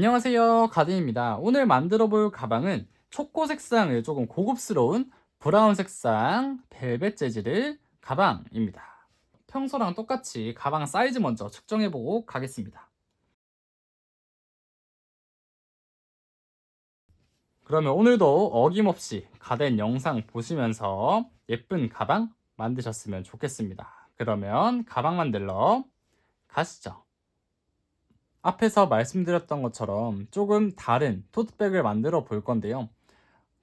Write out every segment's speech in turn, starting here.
안녕하세요, 가든입니다. 오늘 만들어 볼 가방은 초코 색상의 조금 고급스러운 브라운 색상 벨벳 재질의 가방입니다. 평소랑 똑같이 가방 사이즈 먼저 측정해 보고 가겠습니다. 그러면 오늘도 어김없이 가든 영상 보시면서 예쁜 가방 만드셨으면 좋겠습니다. 그러면 가방 만들러 가시죠. 앞에서 말씀드렸던 것처럼 조금 다른 토트백을 만들어 볼 건데요.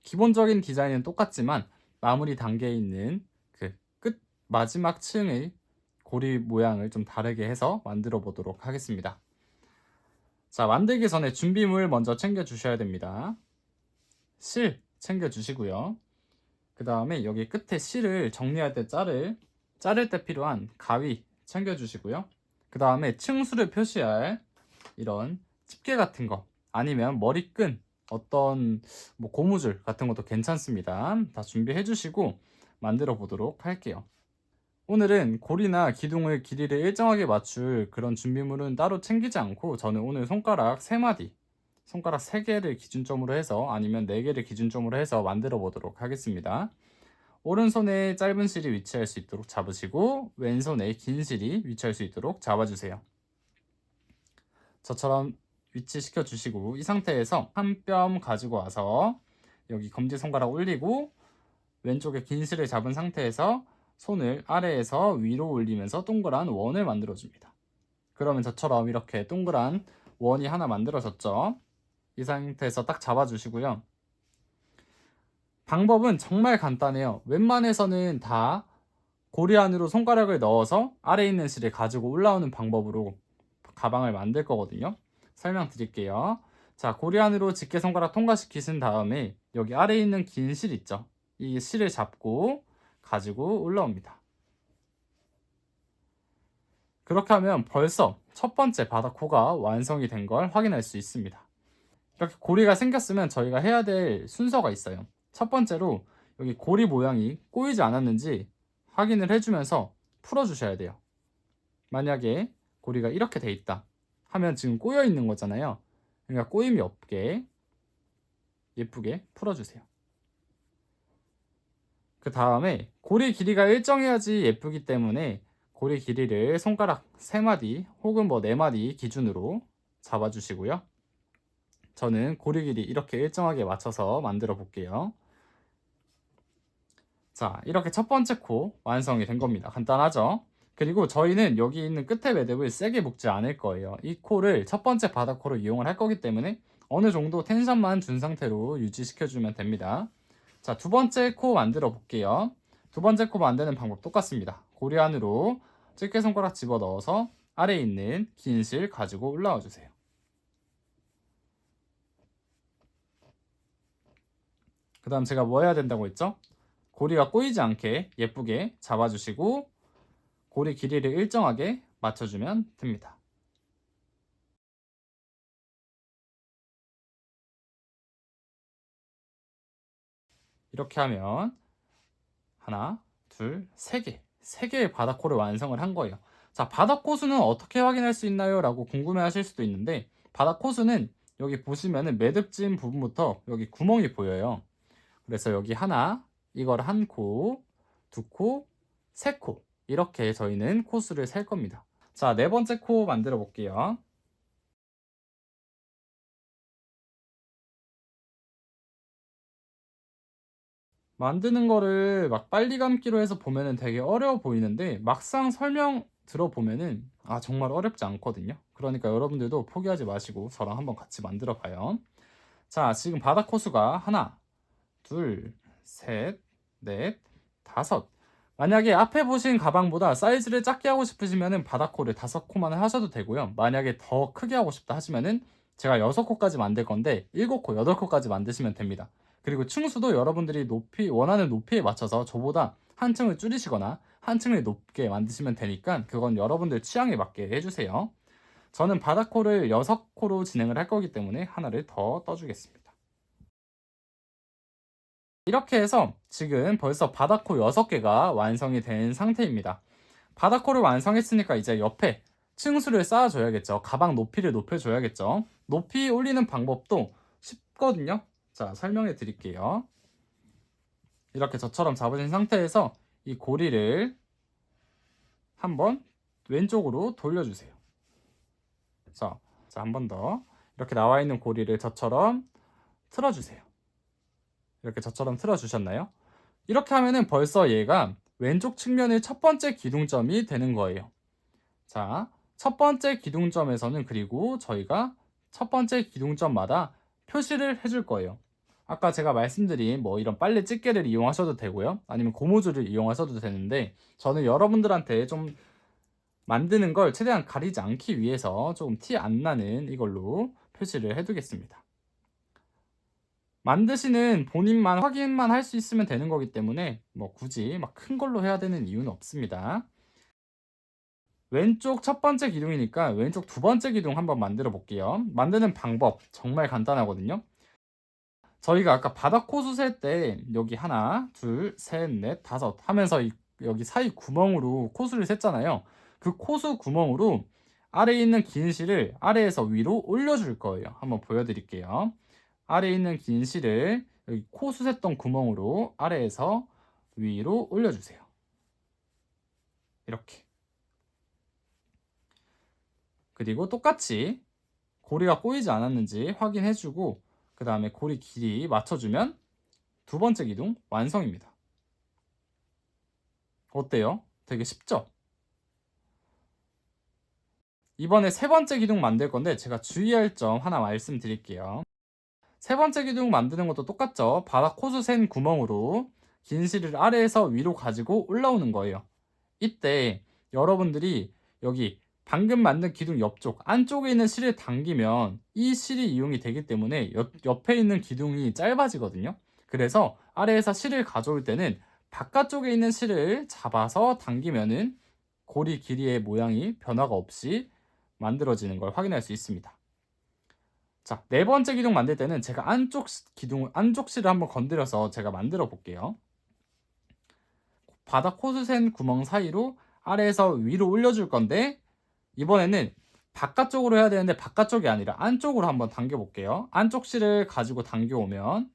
기본적인 디자인은 똑같지만 마무리 단계에 있는 그 끝 마지막 층의 고리 모양을 좀 다르게 해서 만들어 보도록 하겠습니다. 자, 만들기 전에 준비물 먼저 챙겨 주셔야 됩니다. 실 챙겨 주시고요. 그 다음에 여기 끝에 실을 정리할 때 자를 때 필요한 가위 챙겨 주시고요. 그 다음에 층수를 표시할 이런 집게 같은 거 아니면 머리끈 어떤 뭐 고무줄 같은 것도 괜찮습니다. 다 준비해 주시고 만들어 보도록 할게요. 오늘은 고리나 기둥의 길이를 일정하게 맞출 그런 준비물은 따로 챙기지 않고 저는 오늘 손가락 3마디, 손가락 3개를 기준점으로 해서 아니면 4개를 기준점으로 해서 만들어 보도록 하겠습니다. 오른손에 짧은 실이 위치할 수 있도록 잡으시고 왼손에 긴 실이 위치할 수 있도록 잡아주세요. 저처럼 위치시켜 주시고 이 상태에서 한 뼘 가지고 와서 여기 검지손가락 올리고 왼쪽에 긴 실을 잡은 상태에서 손을 아래에서 위로 올리면서 동그란 원을 만들어 줍니다. 그러면 저처럼 이렇게 동그란 원이 하나 만들어졌죠. 이 상태에서 딱 잡아 주시고요. 방법은 정말 간단해요. 웬만해서는 다 고리 안으로 손가락을 넣어서 아래에 있는 실을 가지고 올라오는 방법으로 가방을 만들 거거든요. 설명드릴게요. 자, 고리 안으로 집게 손가락 통과시키신 다음에 여기 아래에 있는 긴 실 있죠. 이 실을 잡고 가지고 올라옵니다. 그렇게 하면 벌써 첫 번째 바닥코가 완성이 된 걸 확인할 수 있습니다. 이렇게 고리가 생겼으면 저희가 해야 될 순서가 있어요. 첫 번째로 여기 고리 모양이 꼬이지 않았는지 확인을 해주면서 풀어주셔야 돼요. 만약에 고리가 이렇게 돼 있다 하면 지금 꼬여 있는 거잖아요. 그러니까 꼬임이 없게 예쁘게 풀어주세요. 그 다음에 고리 길이가 일정해야지 예쁘기 때문에 고리 길이를 손가락 3마디 혹은 뭐 4마디 기준으로 잡아주시고요. 저는 고리 길이 이렇게 일정하게 맞춰서 만들어 볼게요. 자, 이렇게 첫 번째 코 완성이 된 겁니다. 간단하죠? 그리고 저희는 여기 있는 끝에 매듭을 세게 묶지 않을 거예요. 이 코를 첫 번째 바닥코로 이용을 할 거기 때문에 어느 정도 텐션만 준 상태로 유지시켜주면 됩니다. 자, 두 번째 코 만들어 볼게요. 두 번째 코 만드는 방법 똑같습니다. 고리 안으로 집게 손가락 집어 넣어서 아래에 있는 긴 실 가지고 올라와 주세요. 그 다음 제가 뭐 해야 된다고 했죠? 고리가 꼬이지 않게 예쁘게 잡아주시고 고리 길이를 일정하게 맞춰주면 됩니다. 이렇게 하면 하나, 둘, 세 개의 바닥코를 완성을 한 거예요. 자, 바닥코 수는 어떻게 확인할 수 있나요? 라고 궁금해 하실 수도 있는데 바닥코 수는 여기 보시면은 매듭진 부분부터 여기 구멍이 보여요. 그래서 여기 하나, 이걸 한 코, 두 코, 세 코. 이렇게 저희는 코수를 셀 겁니다. 자, 네 번째 코 만들어 볼게요. 만드는 거를 막 빨리 감기로 해서 보면은 되게 어려워 보이는데 막상 설명 들어보면은 정말 어렵지 않거든요. 그러니까 여러분들도 포기하지 마시고 저랑 한번 같이 만들어 봐요. 자, 지금 바닥 코수가 하나, 둘, 셋, 넷, 다섯. 만약에 앞에 보신 가방보다 사이즈를 작게 하고 싶으시면은 바닥코를 5코만 하셔도 되고요. 만약에 더 크게 하고 싶다 하시면은 제가 6코까지 만들 건데 7코, 8코까지 만드시면 됩니다. 그리고 층수도 여러분들이 원하는 높이에 맞춰서 저보다 한 층을 줄이시거나 한 층을 높게 만드시면 되니까 그건 여러분들 취향에 맞게 해주세요. 저는 바닥코를 6코로 진행을 할 거기 때문에 하나를 더 떠주겠습니다. 이렇게 해서 지금 벌써 바닥코 6개가 완성이 된 상태입니다. 바닥코를 완성했으니까 이제 옆에 층수를 쌓아줘야겠죠. 가방 높이를 높여줘야겠죠. 높이 올리는 방법도 쉽거든요. 자, 설명해 드릴게요. 이렇게 저처럼 잡으신 상태에서 이 고리를 한번 왼쪽으로 돌려주세요. 자, 한 번 더. 이렇게 나와 있는 고리를 저처럼 틀어주세요. 이렇게 저처럼 틀어주셨나요? 이렇게 하면은 벌써 얘가 왼쪽 측면의 첫 번째 기둥점이 되는 거예요. 자, 첫 번째 기둥점에서는 그리고 저희가 첫 번째 기둥점마다 표시를 해줄 거예요. 아까 제가 말씀드린 뭐 이런 빨래 집게를 이용하셔도 되고요. 아니면 고무줄을 이용하셔도 되는데 저는 여러분들한테 좀 만드는 걸 최대한 가리지 않기 위해서 조금 티 안 나는 이걸로 표시를 해두겠습니다. 만드시는 본인만 확인만 할 수 있으면 되는 거기 때문에 뭐 굳이 막 큰 걸로 해야 되는 이유는 없습니다. 왼쪽 첫 번째 기둥이니까 왼쪽 두 번째 기둥 한번 만들어 볼게요. 만드는 방법 정말 간단하거든요. 저희가 아까 바닥 코수 셀 때 여기 하나, 둘, 셋, 넷, 다섯 하면서 여기 사이 구멍으로 코수를 셌잖아요. 그 코수 구멍으로 아래에 있는 긴 실을 아래에서 위로 올려줄 거예요. 한번 보여드릴게요. 아래에 있는 긴 실을 여기 코수 셌던 구멍으로 아래에서 위로 올려주세요. 이렇게. 그리고 똑같이 고리가 꼬이지 않았는지 확인해주고 그 다음에 고리 길이 맞춰주면 두 번째 기둥 완성입니다. 어때요? 되게 쉽죠? 이번에 세 번째 기둥 만들 건데 제가 주의할 점 하나 말씀드릴게요. 세 번째 기둥 만드는 것도 똑같죠? 바닥 코수 센 구멍으로 긴 실을 아래에서 위로 가지고 올라오는 거예요. 이때 여러분들이 여기 방금 만든 기둥 옆쪽 안쪽에 있는 실을 당기면 이 실이 이용이 되기 때문에 옆에 있는 기둥이 짧아지거든요. 그래서 아래에서 실을 가져올 때는 바깥쪽에 있는 실을 잡아서 당기면은 고리 길이의 모양이 변화가 없이 만들어지는 걸 확인할 수 있습니다. 자, 네 번째 기둥 만들 때는 제가 안쪽 실을 한번 건드려서 제가 만들어 볼게요. 바닥 호수 센 구멍 사이로 아래에서 위로 올려줄 건데 이번에는 바깥쪽으로 해야 되는데 바깥쪽이 아니라 안쪽으로 한번 당겨 볼게요. 안쪽 실을 가지고 당겨 오면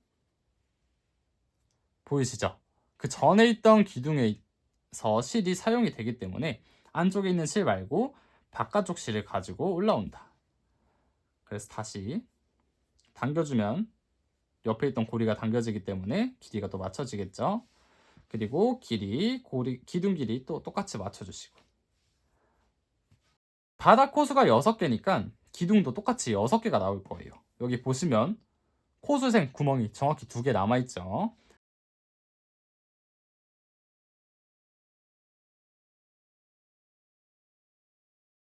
보이시죠? 그 전에 있던 기둥에서 실이 사용이 되기 때문에 안쪽에 있는 실 말고 바깥쪽 실을 가지고 올라온다. 그래서 다시 당겨주면 옆에 있던 고리가 당겨지기 때문에 길이가 또 맞춰지겠죠. 그리고 기둥 길이 또 똑같이 맞춰주시고 바닥 코수가 6개니까 기둥도 똑같이 6개가 나올 거예요. 여기 보시면 코수생 구멍이 정확히 2개 남아있죠.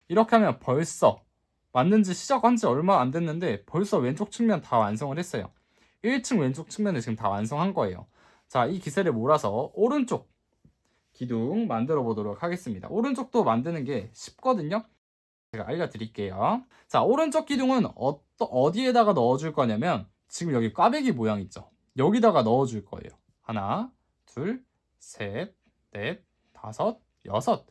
이렇게 하면 벌써 만든 지 시작한 지 얼마 안 됐는데 벌써 왼쪽 측면 다 완성을 했어요. 1층 왼쪽 측면을 지금 다 완성한 거예요. 자, 이 기세를 몰아서 오른쪽 기둥 만들어 보도록 하겠습니다. 오른쪽도 만드는 게 쉽거든요. 제가 알려드릴게요. 자, 오른쪽 기둥은 어디에다가 넣어줄 거냐면 지금 여기 꽈배기 모양 있죠? 여기다가 넣어줄 거예요. 하나, 둘, 셋, 넷, 다섯, 여섯.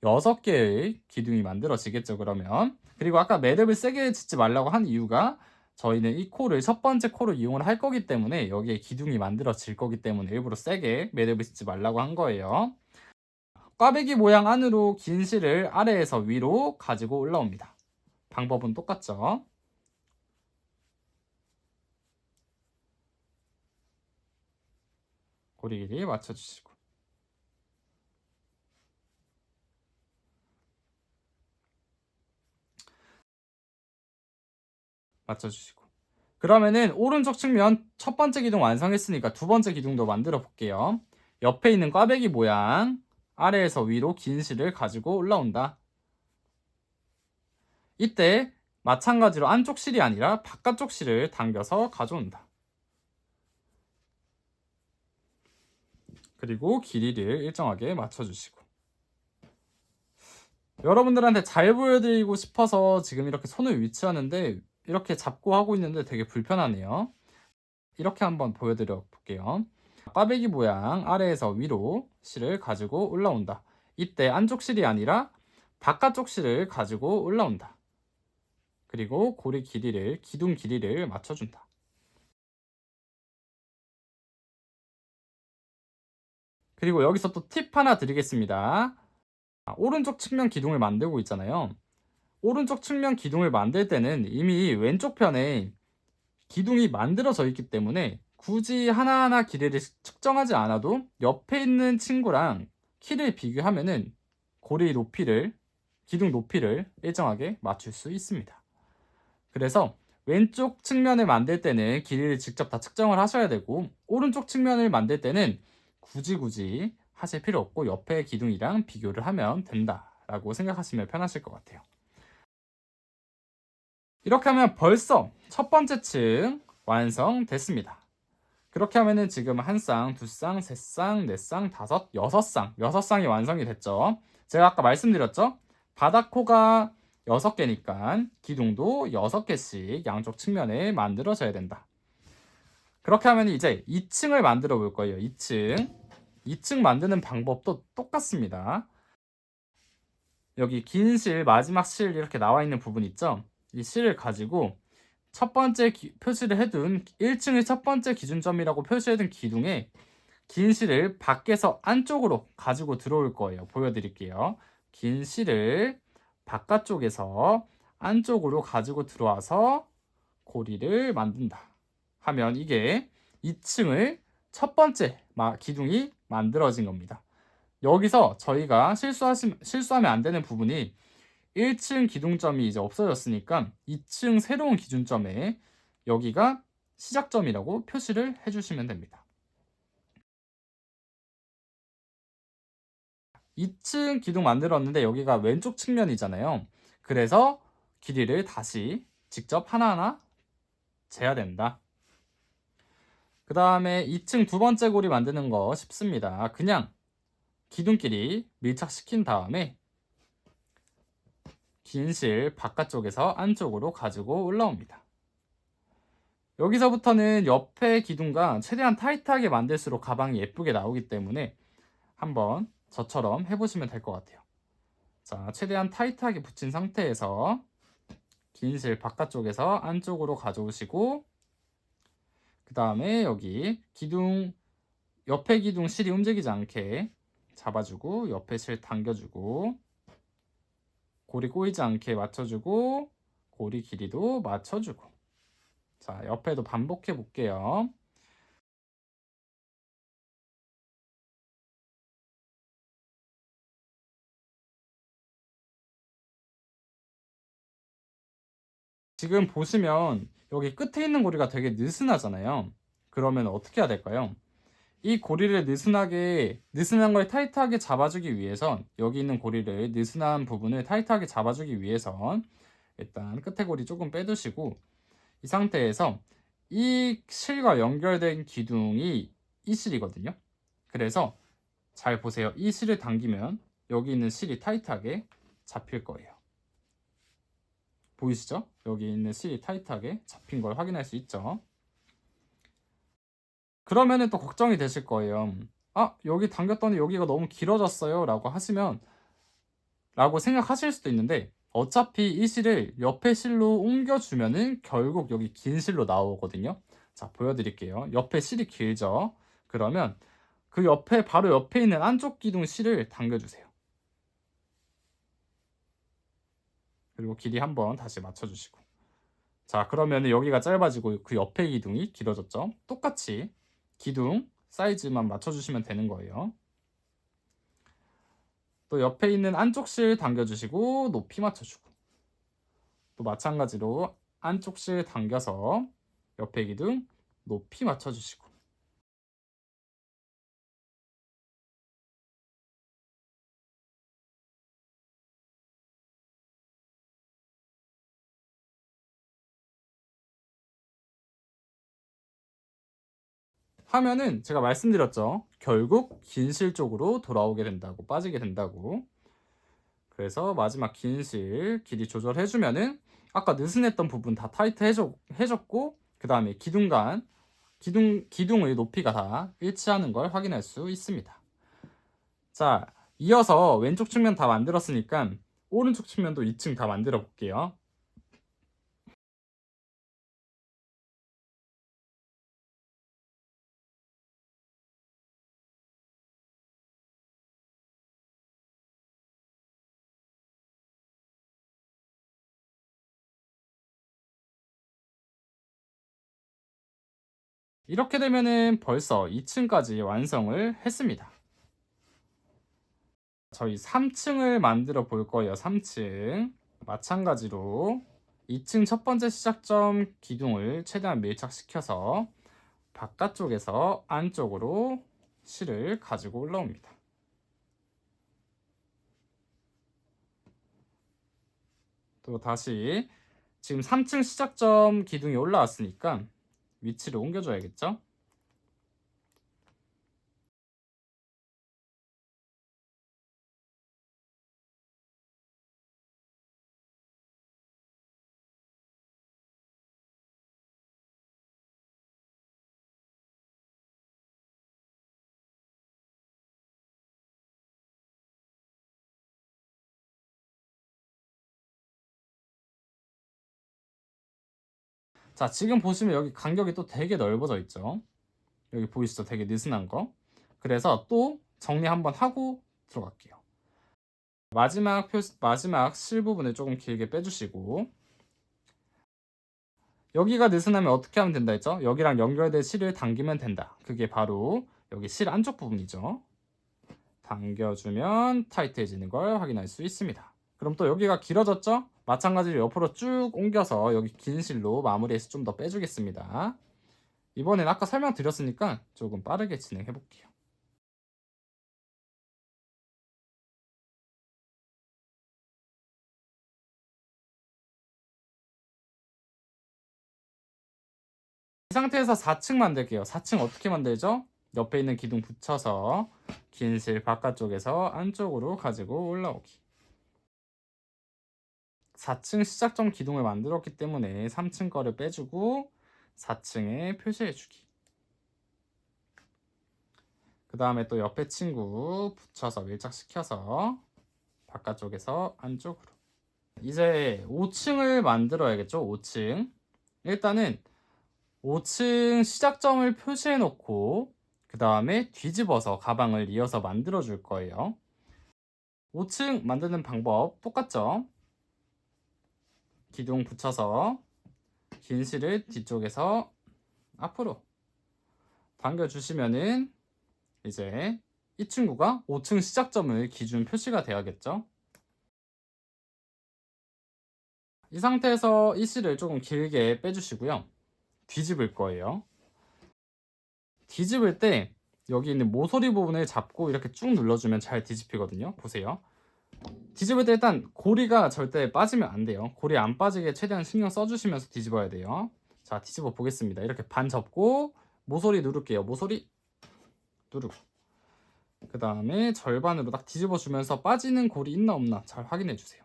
6개의 기둥이 만들어지겠죠, 그러면. 그리고 아까 매듭을 세게 짓지 말라고 한 이유가 저희는 이 코를 첫 번째 코로 이용을 할 거기 때문에 여기에 기둥이 만들어질 거기 때문에 일부러 세게 매듭을 짓지 말라고 한 거예요. 꽈배기 모양 안으로 긴 실을 아래에서 위로 가지고 올라옵니다. 방법은 똑같죠? 고리 길이 맞춰주시고 맞춰주시고 그러면은 오른쪽 측면 첫 번째 기둥 완성했으니까 두 번째 기둥도 만들어 볼게요. 옆에 있는 꽈배기 모양 아래에서 위로 긴 실을 가지고 올라온다. 이때 마찬가지로 안쪽 실이 아니라 바깥쪽 실을 당겨서 가져온다. 그리고 길이를 일정하게 맞춰주시고 여러분들한테 잘 보여드리고 싶어서 지금 이렇게 손을 위치하는데 이렇게 잡고 하고 있는데 되게 불편하네요. 이렇게 한번 보여드려 볼게요. 꽈배기 모양 아래에서 위로 실을 가지고 올라온다. 이때 안쪽 실이 아니라 바깥쪽 실을 가지고 올라온다. 그리고 고리 길이를, 기둥 길이를 맞춰준다. 그리고 여기서 또 팁 하나 드리겠습니다. 오른쪽 측면 기둥을 만들고 있잖아요. 오른쪽 측면 기둥을 만들 때는 이미 왼쪽 편에 기둥이 만들어져 있기 때문에 굳이 하나하나 길이를 측정하지 않아도 옆에 있는 친구랑 키를 비교하면은 고리 높이를, 기둥 높이를 일정하게 맞출 수 있습니다. 그래서 왼쪽 측면을 만들 때는 길이를 직접 다 측정을 하셔야 되고, 오른쪽 측면을 만들 때는 굳이 하실 필요 없고 옆에 기둥이랑 비교를 하면 된다라고 생각하시면 편하실 것 같아요. 이렇게 하면 벌써 첫 번째 층 완성됐습니다. 그렇게 하면은 지금 한 쌍, 두 쌍, 세 쌍, 네 쌍, 다섯, 여섯 쌍이 완성이 됐죠. 제가 아까 말씀드렸죠? 바닥코가 6개니까 기둥도 6개씩 양쪽 측면에 만들어져야 된다. 그렇게 하면 이제 2층을 만들어 볼 거예요. 2층 만드는 방법도 똑같습니다. 여기 긴 실, 마지막 실 이렇게 나와 있는 부분 있죠? 이 실을 가지고 첫 번째 표시를 해둔 1층의 첫 번째 기준점이라고 표시해둔 기둥에 긴 실을 밖에서 안쪽으로 가지고 들어올 거예요. 보여드릴게요. 긴 실을 바깥쪽에서 안쪽으로 가지고 들어와서 고리를 만든다 하면 이게 2층을 첫 번째 기둥이 만들어진 겁니다. 여기서 저희가 실수하면 안 되는 부분이 1층 기둥점이 이제 없어졌으니까 2층 새로운 기준점에 여기가 시작점이라고 표시를 해주시면 됩니다. 2층 기둥 만들었는데 여기가 왼쪽 측면이잖아요. 그래서 길이를 다시 직접 하나하나 재야 된다. 그 다음에 2층 두 번째 고리 만드는 거 쉽습니다. 그냥 기둥끼리 밀착시킨 다음에 긴 실 바깥쪽에서 안쪽으로 가지고 올라옵니다. 여기서부터는 옆에 기둥과 최대한 타이트하게 만들수록 가방이 예쁘게 나오기 때문에 한번 저처럼 해보시면 될 것 같아요. 자, 최대한 타이트하게 붙인 상태에서 긴 실 바깥쪽에서 안쪽으로 가져오시고, 그 다음에 여기 기둥, 옆에 기둥 실이 움직이지 않게 잡아주고, 옆에 실 당겨주고, 고리 꼬이지 않게 맞춰주고, 고리 길이도 맞춰주고. 자, 옆에도 반복해 볼게요. 지금 보시면 여기 끝에 있는 고리가 되게 느슨하잖아요. 그러면 어떻게 해야 될까요? 이 고리를 느슨한 걸 타이트하게 잡아주기 위해선, 여기 있는 고리를 느슨한 부분을 타이트하게 잡아주기 위해선 일단 끝에 고리 조금 빼두시고, 이 상태에서 이 실과 연결된 기둥이 이 실이거든요. 그래서 잘 보세요. 이 실을 당기면 여기 있는 실이 타이트하게 잡힐 거예요. 보이시죠? 여기 있는 실이 타이트하게 잡힌 걸 확인할 수 있죠. 그러면은 또 걱정이 되실 거예요. 아, 여기 당겼더니 여기가 너무 길어졌어요 라고 생각하실 수도 있는데, 어차피 이 실을 옆에 실로 옮겨주면은 결국 여기 긴 실로 나오거든요. 자, 보여드릴게요. 옆에 실이 길죠? 그러면 그 옆에, 바로 옆에 있는 안쪽 기둥 실을 당겨주세요. 그리고 길이 한번 다시 맞춰주시고. 자, 그러면 여기가 짧아지고 그 옆에 기둥이 길어졌죠? 똑같이 기둥 사이즈만 맞춰주시면 되는 거예요. 또 옆에 있는 안쪽 실 당겨주시고 높이 맞춰주고, 또 마찬가지로 안쪽 실 당겨서 옆에 기둥 높이 맞춰주시고. 하면은 제가 말씀드렸죠. 결국 긴 실 쪽으로 돌아오게 된다고, 빠지게 된다고. 그래서 마지막 긴 실 길이 조절해주면은 아까 느슨했던 부분 다 타이트 해줬고, 그 다음에 기둥의 높이가 다 일치하는 걸 확인할 수 있습니다. 자, 이어서 왼쪽 측면 다 만들었으니까 오른쪽 측면도 2층 다 만들어 볼게요. 이렇게 되면은 벌써 2층까지 완성을 했습니다. 저희 3층을 만들어 볼 거예요. 3층. 마찬가지로 2층 첫 번째 시작점 기둥을 최대한 밀착시켜서 바깥쪽에서 안쪽으로 실을 가지고 올라옵니다. 또 다시 지금 3층 시작점 기둥이 올라왔으니까 위치를 옮겨줘야겠죠? 자, 지금 보시면 여기 간격이 또 되게 넓어져 있죠? 여기 보이시죠? 되게 느슨한 거. 그래서 또 정리 한번 하고 들어갈게요. 마지막 실 부분을 조금 길게 빼주시고, 여기가 느슨하면 어떻게 하면 된다 했죠? 여기랑 연결된 실을 당기면 된다. 그게 바로 여기 실 안쪽 부분이죠. 당겨주면 타이트해지는 걸 확인할 수 있습니다. 그럼 또 여기가 길어졌죠? 마찬가지로 옆으로 쭉 옮겨서 여기 긴 실로 마무리해서 좀 더 빼주겠습니다. 이번엔 아까 설명드렸으니까 조금 빠르게 진행해 볼게요. 이 상태에서 4층 만들게요. 4층 어떻게 만들죠? 옆에 있는 기둥 붙여서 긴 실 바깥쪽에서 안쪽으로 가지고 올라오기. 4층 시작점 기둥을 만들었기 때문에 3층 거를 빼주고 4층에 표시해주기. 그 다음에 또 옆에 친구 붙여서 밀착시켜서 바깥쪽에서 안쪽으로. 이제 5층을 만들어야겠죠? 5층. 일단은 5층 시작점을 표시해 놓고 그 다음에 뒤집어서 가방을 이어서 만들어 줄 거예요. 5층 만드는 방법 똑같죠? 기둥 붙여서 긴 실을 뒤쪽에서 앞으로 당겨주시면은 이제 이 친구가 5층 시작점을 기준 표시가 돼야겠죠? 이 상태에서 이 실을 조금 길게 빼주시고요. 뒤집을 거예요. 뒤집을 때 여기 있는 모서리 부분을 잡고 이렇게 쭉 눌러주면 잘 뒤집히거든요. 보세요. 뒤집을 때 일단 고리가 절대 빠지면 안 돼요. 고리 안 빠지게 최대한 신경 써주시면서 뒤집어야 돼요. 자, 뒤집어 보겠습니다. 이렇게 반 접고 모서리 누를게요. 모서리 누르고 그 다음에 절반으로 딱 뒤집어 주면서 빠지는 고리 있나 없나 잘 확인해 주세요.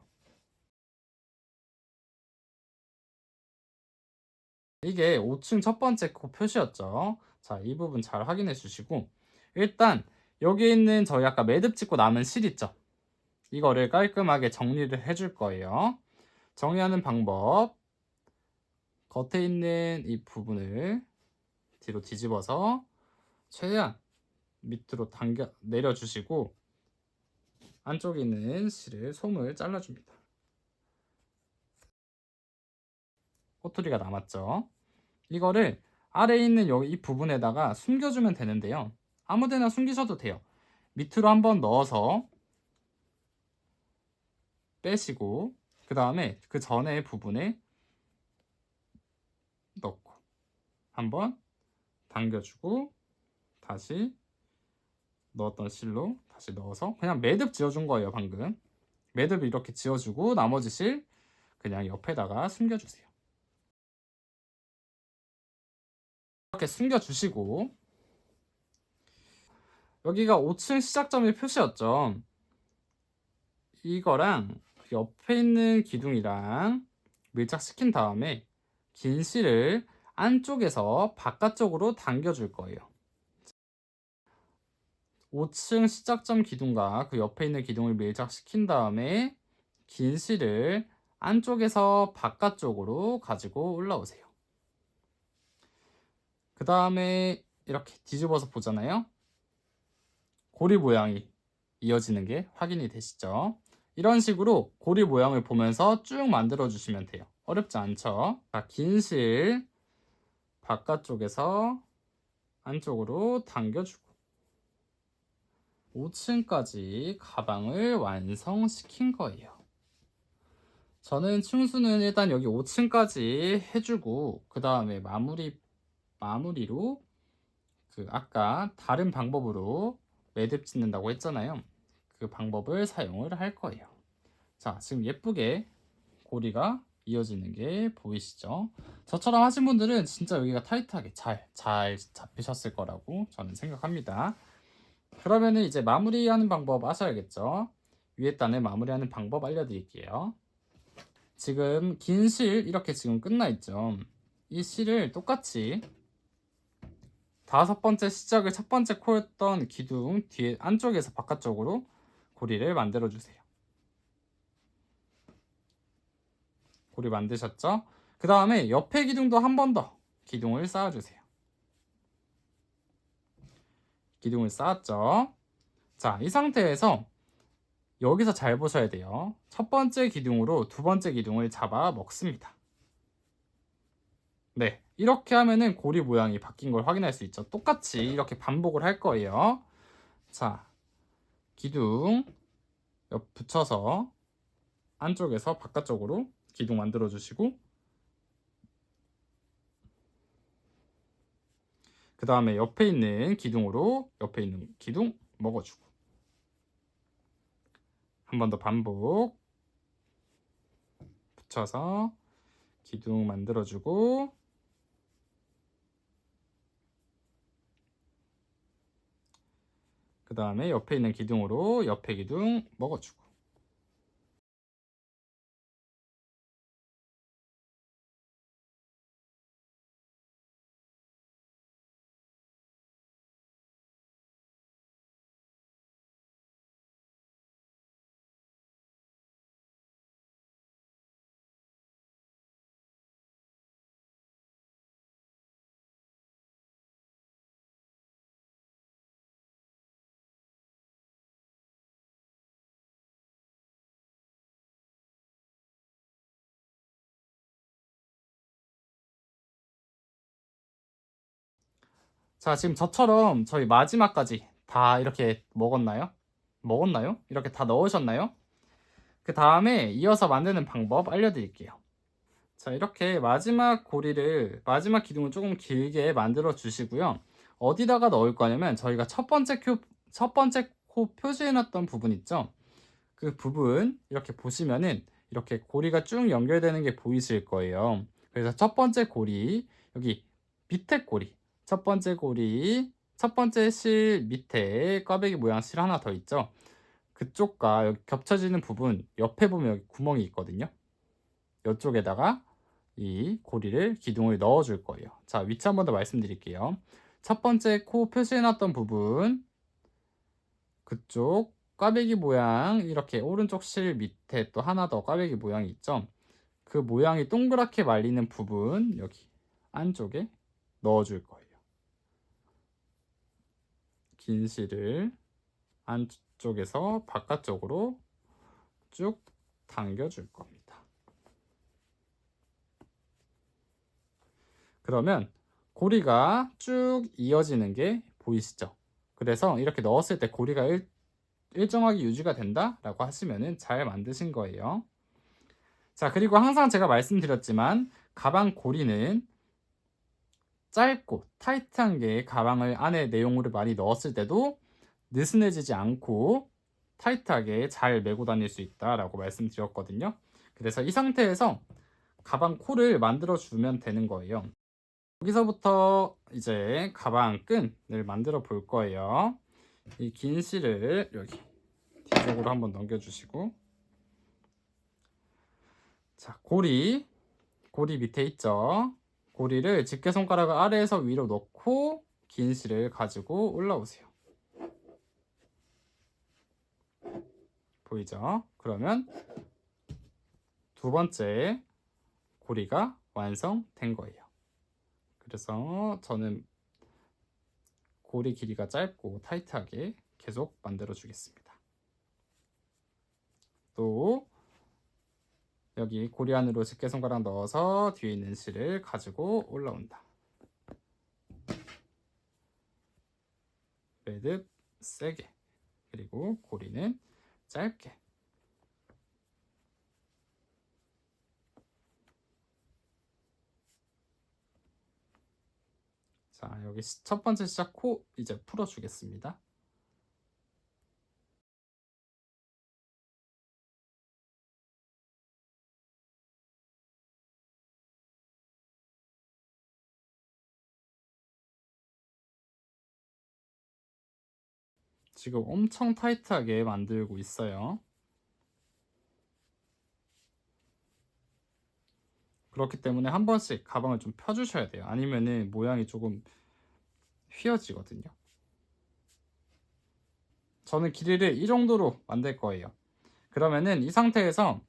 이게 5층 첫 번째 코 표시였죠. 자, 이 부분 잘 확인해 주시고 일단 여기 있는 저희 아까 매듭 짓고 남은 실 있죠. 이거를 깔끔하게 정리를 해줄 거예요. 정리하는 방법, 겉에 있는 이 부분을 뒤로 뒤집어서 최대한 밑으로 당겨 내려주시고 안쪽에 있는 실을 솜을 잘라줍니다. 꼬투리가 남았죠. 이거를 아래에 있는 여기 이 부분에다가 숨겨주면 되는데요. 아무데나 숨기셔도 돼요. 밑으로 한번 넣어서 빼시고 그 다음에 그 전에 부분에 넣고 한번 당겨주고 다시 넣었던 실로 다시 넣어서 그냥 매듭 지어준 거예요. 방금 매듭 이렇게 지어주고 나머지 실 그냥 옆에다가 숨겨주세요. 이렇게 숨겨주시고 여기가 5층 시작점의 표시였죠. 이거랑 옆에 있는 기둥이랑 밀착시킨 다음에 긴 실을 안쪽에서 바깥쪽으로 당겨줄 거예요. 5층 시작점 기둥과 그 옆에 있는 기둥을 밀착시킨 다음에 긴 실을 안쪽에서 바깥쪽으로 가지고 올라오세요. 그 다음에 이렇게 뒤집어서 보잖아요. 고리 모양이 이어지는 게 확인이 되시죠? 이런 식으로 고리 모양을 보면서 쭉 만들어 주시면 돼요. 어렵지 않죠? 자, 긴 실 바깥쪽에서 안쪽으로 당겨주고 5층까지 가방을 완성시킨 거예요. 저는 층수는 일단 여기 5층까지 해주고 그 다음에 마무리로 그 아까 다른 방법으로 매듭 짓는다고 했잖아요. 그 방법을 사용을 할 거예요. 자, 지금 예쁘게 고리가 이어지는 게 보이시죠? 저처럼 하신 분들은 진짜 여기가 타이트하게 잘 잡히셨을 거라고 저는 생각합니다. 그러면은 이제 마무리하는 방법 아셔야겠죠? 위에 단을 마무리하는 방법 알려드릴게요. 지금 긴 실 이렇게 지금 끝나 있죠? 이 실을 똑같이 5번째 시작을 첫 번째 코였던 기둥 뒤에 안쪽에서 바깥쪽으로 고리를 만들어 주세요. 고리 만드셨죠? 그 다음에 옆에 기둥도 한 번 더 기둥을 쌓아주세요. 기둥을 쌓았죠? 자, 이 상태에서 여기서 잘 보셔야 돼요. 첫 번째 기둥으로 두 번째 기둥을 잡아 먹습니다. 네, 이렇게 하면은 고리 모양이 바뀐 걸 확인할 수 있죠. 똑같이 이렇게 반복을 할 거예요. 자, 기둥 옆 붙여서 안쪽에서 바깥쪽으로 기둥 만들어 주시고 그 다음에 옆에 있는 기둥으로 옆에 있는 기둥 먹어주고 한 번 더 반복 붙여서 기둥 만들어주고 그 다음에 옆에 있는 기둥으로 옆에 기둥 먹어주고 자, 지금 저처럼 저희 마지막까지 다 이렇게 먹었나요? 이렇게 다 넣으셨나요? 그 다음에 이어서 만드는 방법 알려드릴게요. 자, 이렇게 마지막 기둥을 조금 길게 만들어 주시고요. 어디다가 넣을 거냐면 저희가 첫 번째 코 표시해 놨던 부분 있죠? 그 부분 이렇게 보시면은 이렇게 고리가 쭉 연결되는 게 보이실 거예요. 그래서 첫 번째 고리, 여기 밑에 고리, 첫 번째 실 밑에 꽈배기 모양 실 하나 더 있죠? 그쪽과 여기 겹쳐지는 부분 옆에 보면 여기 구멍이 있거든요. 이쪽에다가 이 고리를 기둥을 넣어 줄 거예요. 자, 위치 한번 더 말씀드릴게요. 첫 번째 코 표시해 놨던 부분 그쪽 꽈배기 모양 이렇게 오른쪽 실 밑에 또 하나 더 꽈배기 모양이 있죠. 그 모양이 동그랗게 말리는 부분 여기 안쪽에 넣어 줄 거예요. 긴 실을 안쪽에서 바깥쪽으로 쭉 당겨 줄 겁니다. 그러면 고리가 쭉 이어지는 게 보이시죠? 그래서 이렇게 넣었을 때 고리가 일정하게 유지가 된다라고 하시면은 잘 만드신 거예요. 자, 그리고 항상 제가 말씀드렸지만 가방 고리는 짧고 타이트한 게 가방을 안에 내용물을 많이 넣었을 때도 느슨해지지 않고 타이트하게 잘 메고 다닐 수 있다라고 말씀드렸거든요. 그래서 이 상태에서 가방 코를 만들어 주면 되는 거예요. 여기서부터 이제 가방 끈을 만들어 볼 거예요. 이 긴 실을 여기 뒤쪽으로 한번 넘겨주시고 자, 고리 밑에 있죠. 고리를 집게손가락을 아래에서 위로 넣고 긴 실을 가지고 올라오세요. 보이죠? 그러면 두 번째 고리가 완성된 거예요. 그래서 저는 고리 길이가 짧고 타이트하게 계속 만들어 주겠습니다. 또 여기 고리 안으로 집게손가락 넣어서 뒤에 있는 실을 가지고 올라온다. 매듭 세게, 그리고 고리는 짧게. 자, 여기 첫 번째 시작 코 이제 풀어 주겠습니다. 지금 엄청 타이트하게 만들고 있어요. 그렇기 때문에 한 번씩 가방을 좀 펴주셔야 돼요. 아니면은 모양이 조금 휘어지거든요. 저는 길이를 이 정도로 만들 거예요. 그러면은 이 상태에서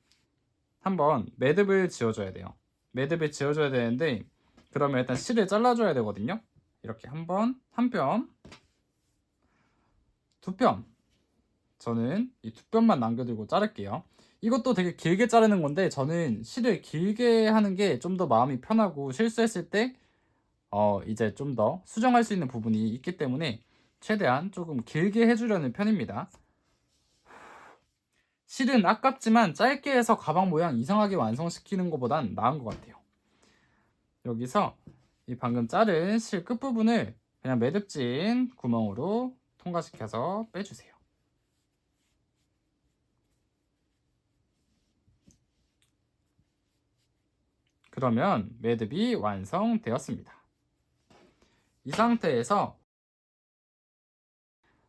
한번 매듭을 지어줘야 돼요. 매듭을 지어줘야 되는데, 그러면 일단 실을 잘라줘야 되거든요. 이렇게 한 뼘, 두 뼘. 저는 이 두 뼘만 남겨두고 자를게요. 이것도 되게 길게 자르는 건데, 저는 실을 길게 하는 게 좀 더 마음이 편하고, 실수했을 때 이제 좀 더 수정할 수 있는 부분이 있기 때문에 최대한 조금 길게 해주려는 편입니다. 실은 아깝지만 짧게 해서 가방 모양 이상하게 완성시키는 것보단 나은 것 같아요. 여기서 이 방금 자른 실 끝부분을 그냥 매듭진 구멍으로 통과시켜서 빼주세요. 그러면 매듭이 완성되었습니다. 이 상태에서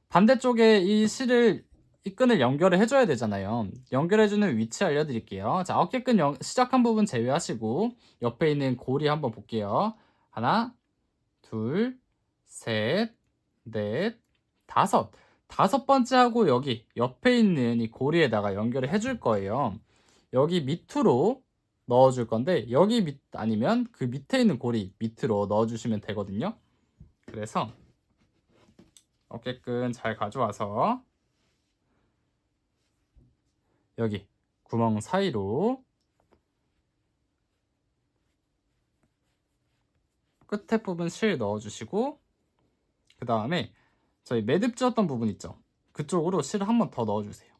반대쪽에 이 실을 이 끈을 연결을 해줘야 되잖아요. 연결해주는 위치 알려드릴게요. 자, 어깨끈 시작한 부분 제외하시고 옆에 있는 고리 한번 볼게요. 하나, 둘, 셋, 넷, 다섯. 다섯 번째 하고 여기 옆에 있는 이 고리에다가 연결을 해줄 거예요. 여기 밑으로 넣어줄 건데, 여기 밑 아니면 그 밑에 있는 고리 밑으로 넣어주시면 되거든요. 그래서 어깨끈 잘 가져와서 여기 구멍 사이로 끝에 부분 실 넣어주시고, 그 다음에 저희 매듭 지었던 부분 있죠? 그쪽으로 실을 한 번 더 넣어주세요.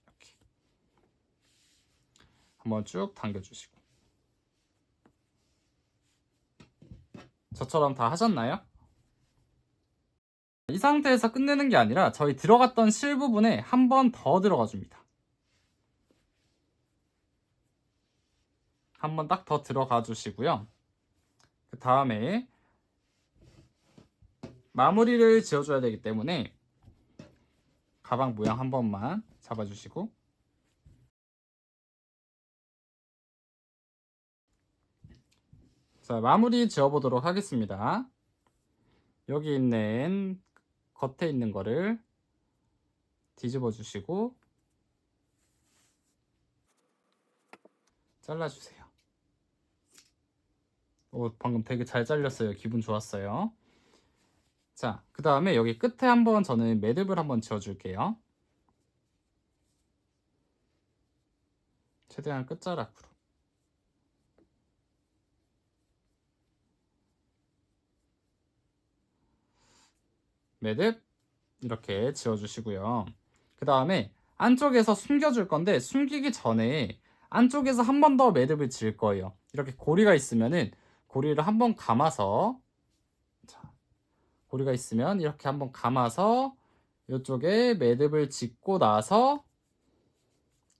이렇게 한번 쭉 당겨주시고. 저처럼 다 하셨나요? 이 상태에서 끝내는 게 아니라 저희 들어갔던 실 부분에 한 번 더 들어가 줍니다. 한 번 딱 더 들어가 주시고요. 그 다음에 마무리를 지어줘야 되기 때문에 가방 모양 한 번만 잡아주시고, 자, 마무리 지어보도록 하겠습니다. 여기 있는 겉에 있는 거를 뒤집어 주시고 잘라주세요. 방금 되게 잘 잘렸어요. 기분 좋았어요. 자, 그 다음에 여기 끝에 한번 저는 매듭을 한번 지어줄게요. 최대한 끝자락으로. 매듭 이렇게 지어주시고요. 그 다음에 안쪽에서 숨겨줄 건데, 숨기기 전에 안쪽에서 한 번 더 매듭을 지을 거예요. 이렇게 고리가 있으면은 고리를 한번 감아서, 자, 고리가 있으면 이렇게 한번 감아서 이쪽에 매듭을 짓고 나서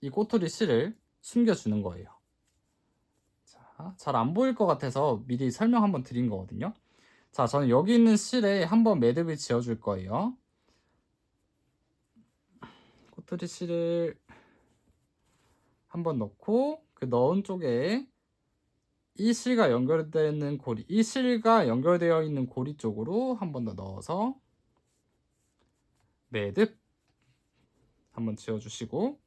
이 꼬투리 실을 숨겨주는 거예요. 잘 안 보일 것 같아서 미리 설명 한번 드린 거거든요. 자, 저는 여기 있는 실에 한번 매듭을 지어줄 거예요. 꼬투리 실을 한번 넣고, 그 넣은 쪽에 이 실과 연결되어 있는 고리, 이 실과 연결되어 있는 고리 쪽으로 한 번 더 넣어서 매듭 한번 지어주시고,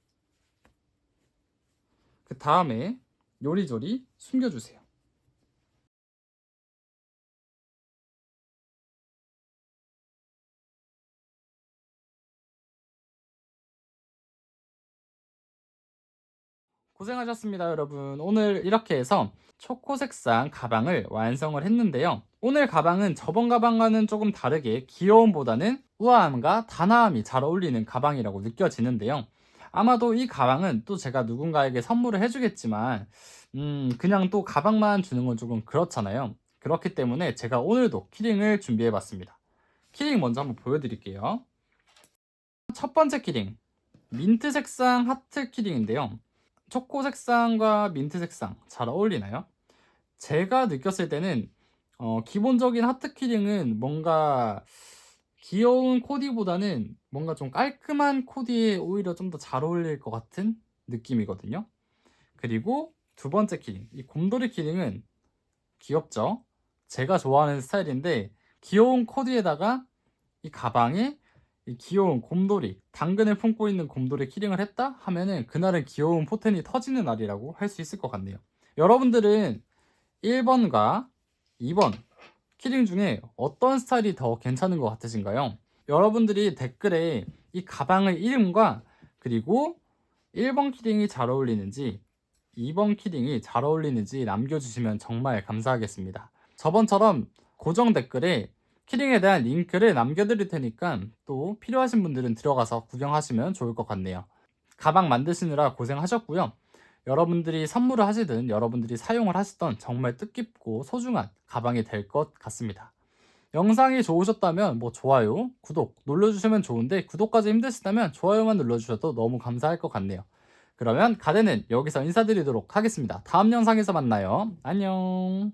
그 다음에 요리조리 숨겨주세요. 고생하셨습니다, 여러분. 오늘 이렇게 해서 초코 색상 가방을 완성을 했는데요. 오늘 가방은 저번 가방과는 조금 다르게 귀여움보다는 우아함과 단아함이 잘 어울리는 가방이라고 느껴지는데요. 아마도 이 가방은 또 제가 누군가에게 선물을 해주겠지만 그냥 또 가방만 주는 건 조금 그렇잖아요. 그렇기 때문에 제가 오늘도 키링을 준비해봤습니다. 키링 먼저 한번 보여드릴게요. 첫 번째 키링, 민트 색상 하트 키링인데요. 초코 색상과 민트 색상 잘 어울리나요? 제가 느꼈을 때는 기본적인 하트 키링은 뭔가 귀여운 코디보다는 뭔가 좀 깔끔한 코디에 오히려 좀 더 잘 어울릴 것 같은 느낌이거든요. 그리고 두 번째 키링, 이 곰돌이 키링은 귀엽죠? 제가 좋아하는 스타일인데 귀여운 코디에다가 이 가방에 이 귀여운 곰돌이, 당근을 품고 있는 곰돌이 키링을 했다 하면은 그날은 귀여운 포텐이 터지는 날이라고 할 수 있을 것 같네요. 여러분들은 1번과 2번 키링 중에 어떤 스타일이 더 괜찮은 것 같으신가요? 여러분들이 댓글에 이 가방의 이름과 그리고 1번 키링이 잘 어울리는지 2번 키링이 잘 어울리는지 남겨주시면 정말 감사하겠습니다. 저번처럼 고정 댓글에 키링에 대한 링크를 남겨드릴 테니까 또 필요하신 분들은 들어가서 구경하시면 좋을 것 같네요. 가방 만드시느라 고생하셨고요. 여러분들이 선물을 하시든 여러분들이 사용을 하시던 정말 뜻깊고 소중한 가방이 될 것 같습니다. 영상이 좋으셨다면 뭐 좋아요, 구독 눌러주시면 좋은데 구독까지 힘드시다면 좋아요만 눌러주셔도 너무 감사할 것 같네요. 그러면 가데는 여기서 인사드리도록 하겠습니다. 다음 영상에서 만나요. 안녕.